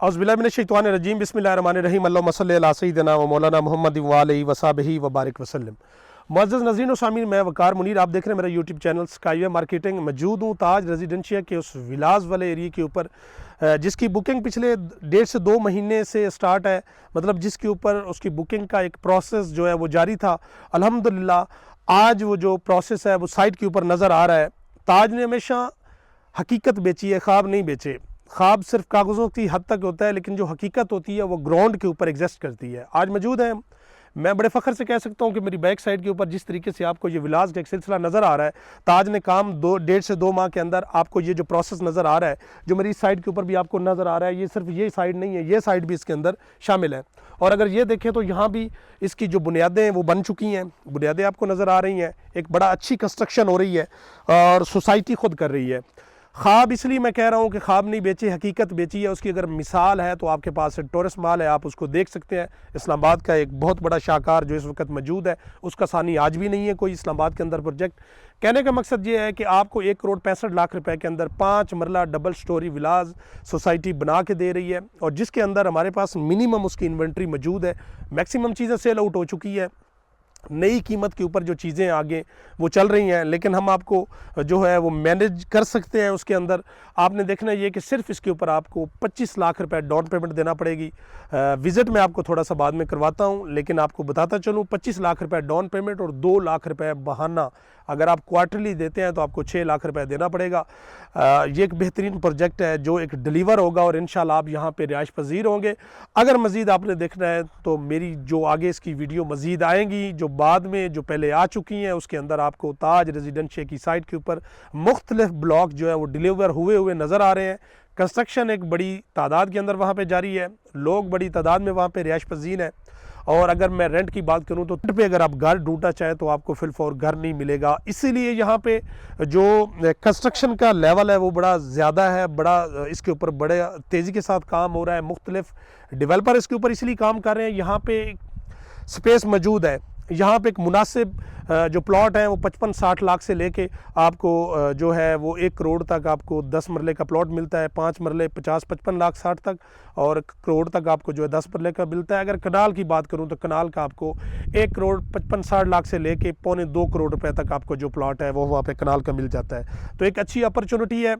औज़ुबिल्लाहिमिनश्शैतानिर्रजीम बिस्मिल्लाहिर्रहमानिर्रहीम अल्लाहुम्मा सल्लि अला सय्यिदिना व मौलाना मुहम्मद व आलिहि व सहबिहि व बारिक वसल्लम। मुअज़्ज़ज़ नाज़रीन व सामीन, मैं वकार मुनीर, आप देख रहे हैं मेरा यूट्यूब चैनल स्काईवे मार्केटिंग। मौजूद हूँ ताज रेजिडेंशिया के उस विलास वाले एरिया के ऊपर जिसकी बुकिंग पिछले 1.5 से 2 महीने से स्टार्ट है। मतलब जिसके ऊपर उसकी बुकिंग का एक प्रोसेस जो है वो जारी था। अल्हम्दुलिल्लाह आज वो जो प्रोसेस है वो साइट के ऊपर नज़र आ रहा है। ताज ने हमेशा हकीकत बेची है, ख्वाब नहीं बेचे। ख्वाब सिर्फ कागज़ों की हद तक होता है, लेकिन जो हकीकत होती है वो ग्राउंड के ऊपर एग्जिस्ट करती है। आज मौजूद है, मैं बड़े फ़ख्र से कह सकता हूँ कि मेरी बैक साइड के ऊपर जिस तरीके से आपको ये विलास का एक सिलसिला नज़र आ रहा है, ताज ने काम 1.5 से 2 माह के अंदर आपको ये जो प्रोसेस नज़र आ रहा है, जो मेरी साइड के ऊपर भी आपको नज़र आ रहा है, ये सिर्फ ये साइड नहीं है, ये साइड भी इसके अंदर शामिल है। और अगर ये देखें तो यहाँ भी इसकी जो बुनियादें हैं वो बन चुकी हैं, बुनियादें आपको नज़र आ रही हैं। एक बड़ा अच्छी कंस्ट्रक्शन हो रही है और सोसाइटी खुद कर रही है। ख्वाब इसलिए मैं कह रहा हूँ कि ख्वाब नहीं बेची, हकीकत बेची है। उसकी अगर मिसाल है तो आपके पास टूरिस्ट माल है, आप उसको देख सकते हैं। इस्लामाबाद का एक बहुत बड़ा शाहकार जो इस वक्त मौजूद है, उसका सानी आज भी नहीं है कोई इस्लामाबाद के अंदर प्रोजेक्ट। कहने का मकसद ये है कि आपको 1,65,00,000 रुपए के अंदर 5 मरला डबल स्टोरी विलास सोसाइटी बना के दे रही है, और जिसके अंदर हमारे पास मिनिमम उसकी इन्वेंट्री मौजूद है। मैक्सिमम चीज़ें सेल आउट हो चुकी है, नई कीमत के ऊपर जो चीज़ें आगे वो चल रही हैं, लेकिन हम आपको जो है वो मैनेज कर सकते हैं। उसके अंदर आपने देखना ये कि सिर्फ इसके ऊपर आपको 25 लाख रुपए डाउन पेमेंट देना पड़ेगी। विज़िट में आपको थोड़ा सा बाद में करवाता हूँ, लेकिन आपको बताता चलूँ 25 लाख रुपए डाउन पेमेंट और 2 लाख रुपए बहाना। अगर आप क्वार्टरली देते हैं तो आपको 6 लाख रुपए देना पड़ेगा। ये एक बेहतरीन प्रोजेक्ट है जो एक डिलीवर होगा और इंशाल्लाह आप यहाँ पे रिहाइश पजीर होंगे। अगर मज़ीद आपने देखना है तो मेरी जो आगे इसकी वीडियो मज़ीद आएंगी, जो बाद में जो पहले आ चुकी हैं, उसके अंदर आपको ताज रेजिडेंशिया की साइट के ऊपर मुख्तलिफ ब्लॉक जो है वो डिलीवर हुए नज़र आ रहे हैं। कंस्ट्रक्शन एक बड़ी तादाद के अंदर वहाँ पे जारी है, लोग बड़ी तादाद में वहाँ पे रिहाइश पजीर हैं। और अगर मैं रेंट की बात करूं तो पे अगर आप घर ढूंढना चाहें तो आपको फिलफौर घर नहीं मिलेगा। इसीलिए यहाँ पे जो कंस्ट्रक्शन का लेवल है वो बड़ा ज़्यादा है, बड़ा इसके ऊपर बड़े तेज़ी के साथ काम हो रहा है। मुख्तलिफ डेवलपर इसके ऊपर इसलिए काम कर रहे हैं। यहाँ पे स्पेस मौजूद है, यहाँ पे एक मुनासिब जो प्लॉट है वो 55-60 लाख से लेके आपको जो है वो 1 करोड़ तक आपको 10 मरले का प्लॉट मिलता है। 5 मरले 50-55 लाख 60 तक, और करोड़ तक आपको जो है 10 मरले का मिलता है। अगर कनाल की बात करूं तो कनाल का आपको 1 करोड़ 55-60 लाख से लेके 2.25 करोड़ रुपए तक आपको जो प्लॉट है वो वहाँ पे कनाल का मिल जाता है। तो एक अच्छी अपॉर्चुनिटी है।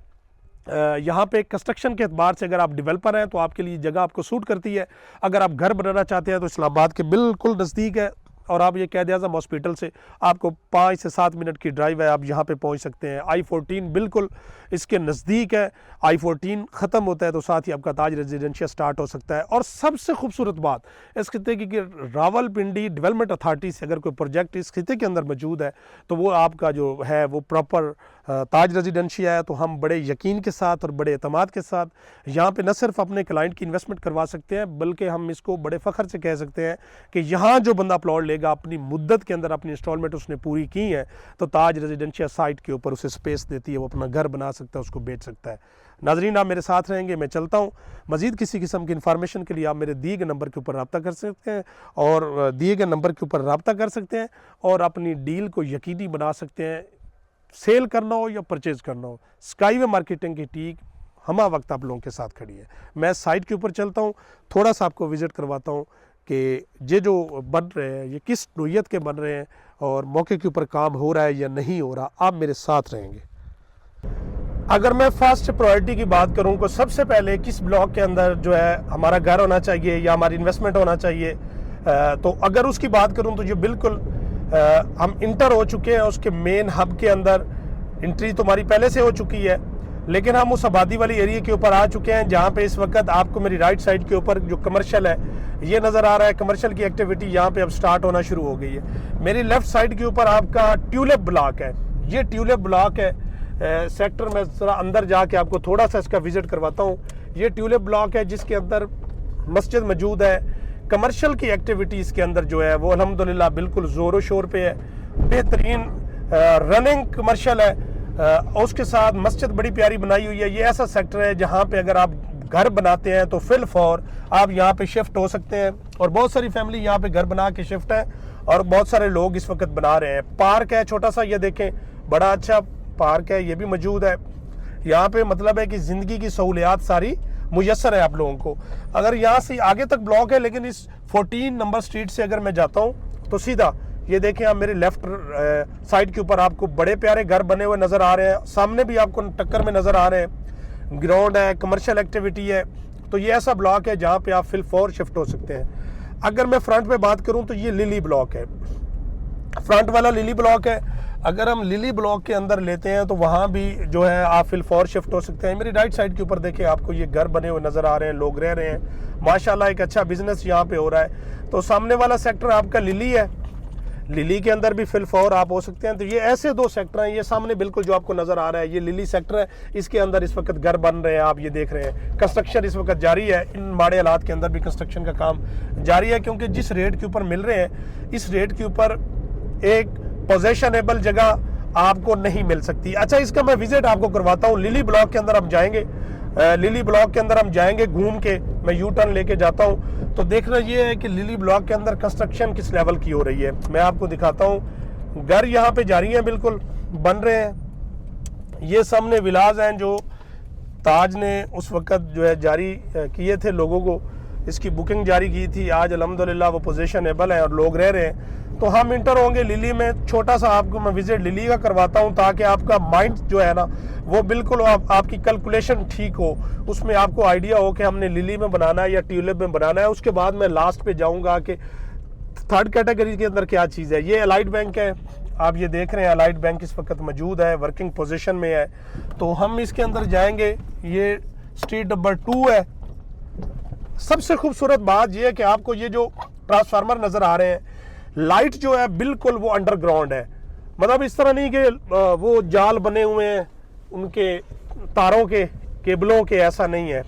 यहाँ पे कंस्ट्रक्शन के एतबार से अगर आप डेवलपर हैं तो आपके लिए जगह आपको सूट करती है। अगर आप घर बनाना चाहते हैं तो इस्लामाबाद के बिल्कुल नज़दीक है, और आप ये कायदे आज़म हॉस्पिटल से आपको 5 से 7 मिनट की ड्राइव है, आप यहाँ पे पहुँच सकते हैं। I-14 बिल्कुल इसके नज़दीक है। I-14 ख़त्म होता है तो साथ ही आपका ताज रेजिडेंशिया स्टार्ट हो सकता है। और सबसे खूबसूरत बात इस खिते की कि रावलपिंडी डेवलपमेंट अथॉरिटी से अगर कोई प्रोजेक्ट इस खिते के अंदर मौजूद है तो वो आपका जो है वो प्रॉपर ताज रेजिडेंशिया है। तो हम बड़े यकीन के साथ और बड़े एतमाद के साथ यहाँ पे न सिर्फ अपने क्लाइंट की इन्वेस्टमेंट करवा सकते हैं, बल्कि हम इसको बड़े फ़ख्र से कह सकते हैं कि यहाँ जो बंदा प्लॉट लेगा अपनी मुद्दत के अंदर अपनी इंस्टॉलमेंट उसने पूरी की है तो ताज रेजिडेंशिया साइट के ऊपर उसे स्पेस देती है, वो अपना घर बना सकता है, उसको बेच सकता है। नाजरीन, आप मेरे साथ रहेंगे, मैं चलता हूँ। मज़ीद किसी किस्म की इन्फॉर्मेशन के लिए आप मेरे दिए गए नंबर के ऊपर रब्ता कर सकते हैं, और दिए गए नंबर के ऊपर रब्ता कर सकते हैं और अपनी डील को यकीनी बना सकते हैं। सेल करना हो या परचेज़ करना हो, स्काईवे मार्केटिंग की टीम हमा वक्त आप लोगों के साथ खड़ी है। मैं साइट के ऊपर चलता हूँ, थोड़ा सा आपको विज़िट करवाता हूँ कि ये जो बन रहे हैं ये किस नोयत के बन रहे हैं और मौके के ऊपर काम हो रहा है या नहीं हो रहा। आप मेरे साथ रहेंगे। अगर मैं फर्स्ट प्रायोरिटी की बात करूं तो सबसे पहले किस ब्लॉक के अंदर जो है हमारा घर होना चाहिए या हमारी इन्वेस्टमेंट होना चाहिए, तो अगर उसकी बात करूं तो जो बिल्कुल हम इंटर हो चुके हैं उसके मेन हब के अंदर। एंट्री तो हमारी पहले से हो चुकी है, लेकिन हम उस आबादी वाली एरिया के ऊपर आ चुके हैं जहाँ पे इस वक्त आपको मेरी राइट साइड के ऊपर जो कमर्शियल है ये नज़र आ रहा है। कमर्शियल की एक्टिविटी यहाँ पे अब स्टार्ट होना शुरू हो गई है। मेरी लेफ्ट साइड के ऊपर आपका ट्यूलिप ब्लॉक है, ये ट्यूलिप ब्लॉक है। सेक्टर में ज़रा अंदर जाके आपको थोड़ा सा इसका विजिट करवाता हूँ। ये ट्यूलिप ब्लॉक है जिसके अंदर मस्जिद मौजूद है। कमर्शियल की एक्टिविटी इसके अंदर जो है वो अल्हम्दुलिल्लाह बिल्कुल ज़ोरों शोर पे है, बेहतरीन रनिंग कमर्शियल है। उसके साथ मस्जिद बड़ी प्यारी बनाई हुई है। ये ऐसा सेक्टर है जहाँ पे अगर आप घर बनाते हैं तो फिल फॉर आप यहाँ पे शिफ्ट हो सकते हैं, और बहुत सारी फैमिली यहाँ पे घर बना के शिफ्ट है और बहुत सारे लोग इस वक्त बना रहे हैं। पार्क है छोटा सा, ये देखें बड़ा अच्छा पार्क है, ये भी मौजूद है। यहाँ पे मतलब है कि ज़िंदगी की सहूलियात सारी मुयसर है आप लोगों को। अगर यहाँ से आगे तक ब्लॉक है, लेकिन इस 14 नंबर स्ट्रीट से अगर मैं जाता हूँ तो सीधा ये देखें आप मेरे लेफ्ट साइड के ऊपर आपको बड़े प्यारे घर बने हुए नज़र आ रहे हैं, सामने भी आपको टक्कर में नज़र आ रहे हैं, ग्राउंड है, कमर्शियल एक्टिविटी है। तो ये ऐसा ब्लॉक है जहाँ पे आप फिल फॉर शिफ्ट हो सकते हैं। अगर मैं फ्रंट पे बात करूँ तो ये लिली ब्लॉक है, फ्रंट वाला लिली ब्लॉक है। अगर हम लिली ब्लॉक के अंदर लेते हैं तो वहाँ भी जो है आप फिल फॉर शिफ्ट हो सकते हैं। मेरी राइट साइड के ऊपर देखिए आपको ये घर बने हुए नज़र आ रहे हैं, लोग रह रहे हैं, माशाल्लाह एक अच्छा बिजनेस यहाँ पे हो रहा है। तो सामने वाला सेक्टर आपका लिली है, लिली के अंदर भी फिल फॉर आप हो सकते हैं। तो ये ऐसे दो सेक्टर हैं। ये सामने बिल्कुल जो आपको नज़र आ रहा है ये लिली सेक्टर है, इसके अंदर इस वक्त घर बन रहे हैं, आप ये देख रहे हैं। कंस्ट्रक्शन इस वक्त जारी है, इन माड़े हालात के अंदर भी कंस्ट्रक्शन का काम जारी है, क्योंकि जिस रेट के ऊपर मिल रहे हैं इस रेट के ऊपर एक पोजेशनेबल जगह आपको नहीं मिल सकती। अच्छा, इसका मैं विजिट आपको करवाता हूँ। लिली ब्लॉक के अंदर हम जाएंगे, लिली ब्लॉक के अंदर हम जाएंगे घूम के, मैं यू टर्न लेके जाता हूँ। तो देखना ये है कि लिली ब्लॉक के अंदर कंस्ट्रक्शन किस लेवल की हो रही है, मैं आपको दिखाता हूँ। घर यहाँ पे जारी हैं, बिल्कुल बन रहे हैं। ये सामने विलाज हैं जो ताज ने उस वक्त जो है जारी किए थे, लोगों को इसकी बुकिंग जारी की थी। आज अल्हम्दुलिल्लाह वो पोजीशनेबल है और लोग रह रहे हैं। तो हम इंटर होंगे लिली में। छोटा सा आपको मैं विजिट लिली का करवाता हूं ताकि आपका माइंड जो है ना वो बिल्कुल आपकी कैलकुलेशन ठीक हो, उसमें आपको आइडिया हो कि हमने लिली में बनाना है या ट्यूलिप में बनाना है। उसके बाद मैं लास्ट पे जाऊंगा कि थर्ड कैटेगरी के अंदर क्या चीज़ है। ये अलाइड बैंक है, आप ये देख रहे हैं अलाइड बैंक इस वक्त मौजूद है, वर्किंग पोजीशन में है। तो हम इसके अंदर जाएंगे। ये स्ट्रीट नंबर 2 है। सबसे खूबसूरत बात यह है कि आपको ये जो ट्रांसफार्मर नज़र आ रहे हैं, लाइट जो है बिल्कुल वो अंडरग्राउंड है। मतलब इस तरह नहीं कि वो जाल बने हुए हैं उनके तारों के, केबलों के, ऐसा नहीं है।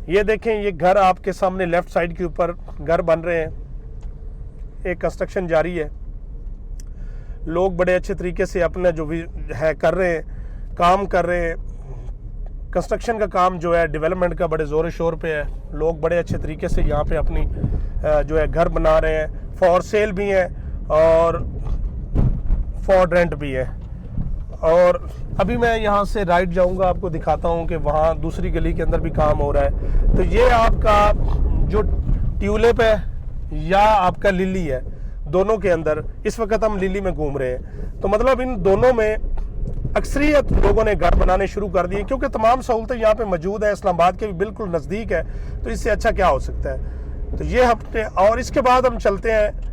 ये देखें, ये घर आपके सामने लेफ्ट साइड के ऊपर घर बन रहे हैं, एक कंस्ट्रक्शन जारी है। लोग बड़े अच्छे तरीके से अपना जो भी है कर रहे हैं, काम कर रहे हैं। कंस्ट्रक्शन का काम जो है डेवलपमेंट का बड़े ज़ोर शोर पे है। लोग बड़े अच्छे तरीके से यहाँ पे अपनी जो है घर बना रहे हैं। फॉर सेल भी है और फॉर रेंट भी है। और अभी मैं यहाँ से राइट जाऊँगा, आपको दिखाता हूँ कि वहाँ दूसरी गली के अंदर भी काम हो रहा है। तो ये आपका जो ट्यूलिप है या आपका लिली है, दोनों के अंदर इस वक्त हम लिली में घूम रहे हैं। तो मतलब इन दोनों में अक्सरियत लोगों ने घर बनाने शुरू कर दिए, क्योंकि तमाम सहूलतें यहाँ पे मौजूद है, इस्लामाबाद के भी बिल्कुल नज़दीक है। तो इससे अच्छा क्या हो सकता है। तो ये हफ्ते, और इसके बाद हम चलते हैं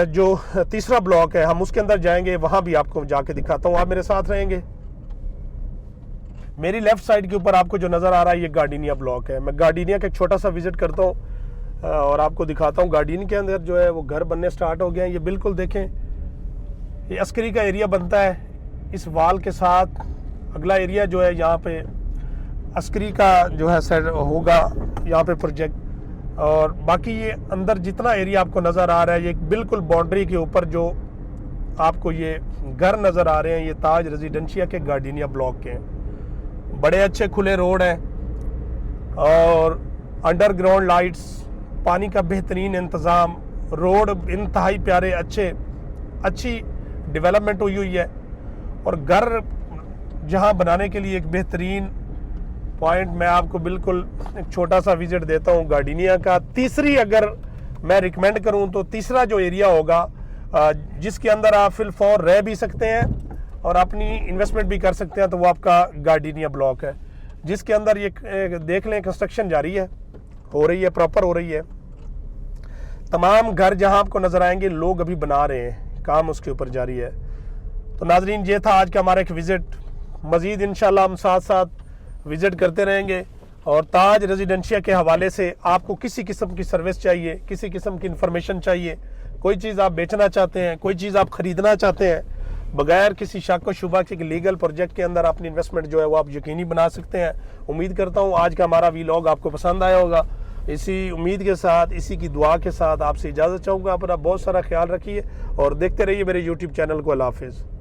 जो तीसरा ब्लॉक है, हम उसके अंदर जाएंगे, वहाँ भी आपको जाके दिखाता हूँ। आप मेरे साथ रहेंगे। मेरी लेफ्ट साइड के ऊपर आपको जो नज़र आ रहा है ये गार्डिनिया ब्लॉक है। मैं गार्डिनिया का एक छोटा सा विजिट करता हूँ और आपको दिखाता हूँ। गार्डिनिया के अंदर जो है वो घर बनने स्टार्ट हो गए हैं। ये बिल्कुल देखें, ये अस्करी का एरिया बनता है इस वाल के साथ। अगला एरिया जो है यहाँ पे अस्करी का जो है सेट होगा यहाँ पे प्रोजेक्ट। और बाकी ये अंदर जितना एरिया आपको नज़र आ रहा है, ये बिल्कुल बाउंड्री के ऊपर जो आपको ये घर नज़र आ रहे हैं, ये ताज रेजिडेंशिया के गार्डिनिया ब्लॉक के हैं। बड़े अच्छे खुले रोड हैं और अंडरग्राउंड लाइट्स, पानी का बेहतरीन इंतज़ाम, रोड इंतहाई प्यारे, अच्छी डेवलपमेंट हुई है। और घर जहां बनाने के लिए एक बेहतरीन पॉइंट मैं आपको बिल्कुल एक छोटा सा विजिट देता हूं गार्डिनिया का। तीसरी अगर मैं रिकमेंड करूं तो तीसरा जो एरिया होगा जिसके अंदर आप फिल फॉर रह भी सकते हैं और अपनी इन्वेस्टमेंट भी कर सकते हैं, तो वो आपका गार्डिनिया ब्लॉक है, जिसके अंदर ये देख लें कंस्ट्रक्शन जारी है, हो रही है, प्रॉपर हो रही है। तमाम घर जहां आपको नज़र आएंगे लोग अभी बना रहे हैं, काम उसके ऊपर जारी है। तो नाजरीन, ये था आज का हमारा एक विज़िट। मज़ीद इंशाल्लाह हम साथ साथ विज़िट करते रहेंगे। और ताज रेजिडेंशिया के हवाले से आपको किसी किस्म की सर्विस चाहिए, किसी किस्म की इंफॉर्मेशन चाहिए, कोई चीज़ आप बेचना चाहते हैं, कोई चीज़ आप ख़रीदना चाहते हैं, बगैर किसी शक व शुबा के लीगल प्रोजेक्ट के अंदर अपनी इन्वेस्टमेंट जो है वो आप यकीनी बना सकते हैं। उम्मीद करता हूँ आज का हमारा वीलॉग आपको पसंद आया होगा। इसी उम्मीद के साथ, इसी की दुआ के साथ आपसे इजाज़त चाहूँगा। अपना बहुत सारा ख्याल रखिए और देखते रहिए मेरे यूट्यूब चैनल को। अल्लाह हाफ़िज़।